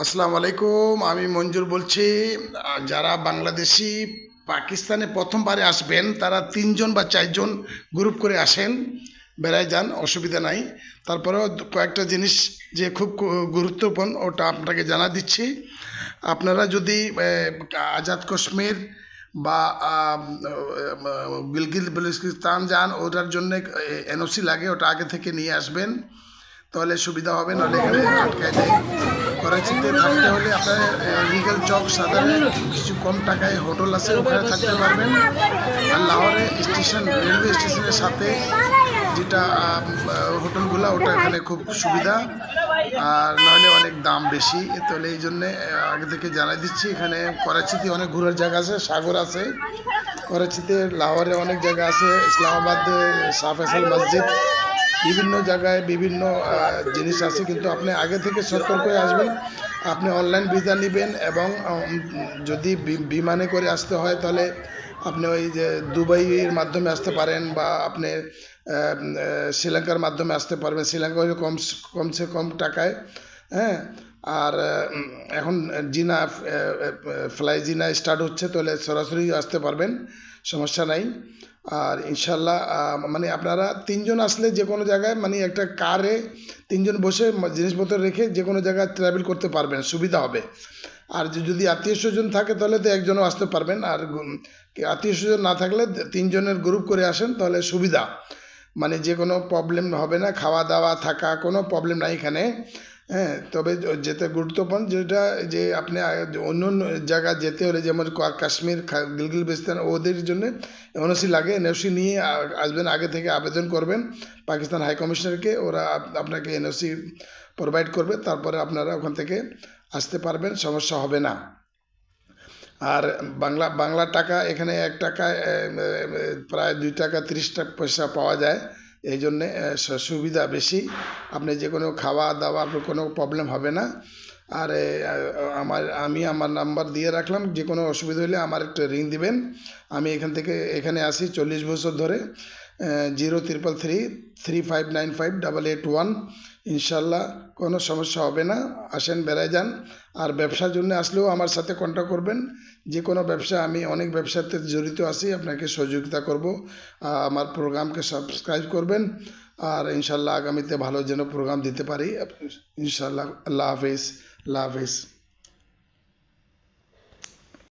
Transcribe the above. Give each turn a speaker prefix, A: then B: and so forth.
A: আসসালামু আলাইকুম, আমি মঞ্জুর বলছি। যারা বাংলাদেশি পাকিস্তানে প্রথমবারে আসবেন তারা ৩ জন বা ৪ জন গ্রুপ করে আসেন, বেড়ায় যান, অসুবিধা নাই। তারপরেও কয়েকটা জিনিস যে খুব গুরুত্বপূর্ণ ওটা আপনাকে জানা দিচ্ছি। আপনারা যদি আজাদ কাশ্মীর বা গিলগিত বেলুচিস্তান যান, ওটার জন্য এনওসি লাগে, ওটা আগে থেকে নিয়ে আসবেন, তাহলে সুবিধা হবে, নাহলে এখানে আটকায় দেয়। করাচিতে থাকতে হলে আপনার রিগেল চক সাধারণে কিছু কম টাকায় হোটেল আছে, ওখানে থাকতে পারবেন। আর লাহোরে স্টেশন, রেলওয়ে স্টেশনের সাথে যেটা হোটেলগুলো, ওটা এখানে খুব সুবিধা, আর নাহলে অনেক দাম বেশি। তাহলে এই জন্যে আগে থেকে জানাই দিচ্ছি। এখানে করাচিতে অনেক ঘোরার জায়গা আছে, সাগর আছে করাচিতে, লাহোরে অনেক জায়গা আছে, ইসলামাবাদে শাহ ফয়সাল মসজিদ, বিভিন্ন জায়গায় বিভিন্ন জিনিস আছে। কিন্তু আপনি আগে থেকে সতর্ক হয়ে আসবেন। আপনি অনলাইন ভিসা নেবেন, এবং যদি বিমানে করে আসতে হয় তাহলে আপনি ওই যে দুবাইয়ের মাধ্যমে আসতে পারেন, বা আপনি শ্রীলঙ্কার মাধ্যমে আসতে পারবেন। শ্রীলঙ্কা হলে কমসে কম টাকায়, হ্যাঁ। আর এখন জিনা ফ্লাই জিনা স্টার্ট হচ্ছে, তাহলে সরাসরি আসতে পারবেন, সমস্যা নাই। আর ইনশাল্লাহ মানে আপনারা ৩ জন আসলে যে কোনো জায়গায়, মানে একটা কারে ৩ জন বসে জিনিসপত্র রেখে যে কোনো জায়গায় ট্রাভেল করতে পারবেন, সুবিধা হবে। আর যদি আত্মীয় স্বজন থাকে তাহলে তো একজনও আসতে পারবেন, আর আত্মীয় স্বজন না থাকলে ৩ জনের গ্রুপ করে আসেন, তাহলে সুবিধা। মানে যে কোনো প্রবলেম হবে না, খাওয়া দাওয়া থাকা কোনো প্রবলেম নাই এখানে, হ্যাঁ। তবে যেতে গুরুত্বপূর্ণ যেটা, যে আপনি অন্য অন্য জায়গায় যেতে হলে, যেমন কাশ্মীর, গিলগিল বেস্তান, ওদের জন্য এনওসি লাগে। এনওসি নিয়ে আসবেন, আগে থেকে আবেদন করবেন পাকিস্তান হাই কমিশনারকে, ওরা আপনাকে এনওসি প্রোভাইড করবে, তারপরে আপনারা ওখান থেকে আসতে পারবেন, সমস্যা হবে না। আর বাংলা টাকা এখানে ১ টাকায় প্রায় ২ টাকা ৩০ পয়সা পাওয়া যায়, এই জন্যে সুবিধা বেশি। আপনি যে কোনো খাওয়া দাওয়ার কোনো প্রবলেম হবে না। আর আমি আমার নাম্বার দিয়ে রাখলাম, যে কোনো অসুবিধা হলে আমার একটা রিং দিবেন। আমি এখানে আসি 40 বছর ধরে। 0333359588 ইনশাল্লাহ কোনো সমস্যা হবে না। আসেন, বেড়ায় যান। আর ব্যবসার জন্য আসলেও আমার সাথে কন্ট্যাক্ট করবেন। যে কোনো ব্যবসা, আমি অনেক ব্যবসাতে জড়িত আছি, আপনাকে সহযোগিতা করব। আমার প্রোগ্রামকে সাবস্ক্রাইব করবেন, আর ইনশাল্লাহ আগামীতে ভালো যেন প্রোগ্রাম দিতে পারি। ইনশাল্লাহ। আল্লাহ হাফিজ। আল্লাহ হাফিজ।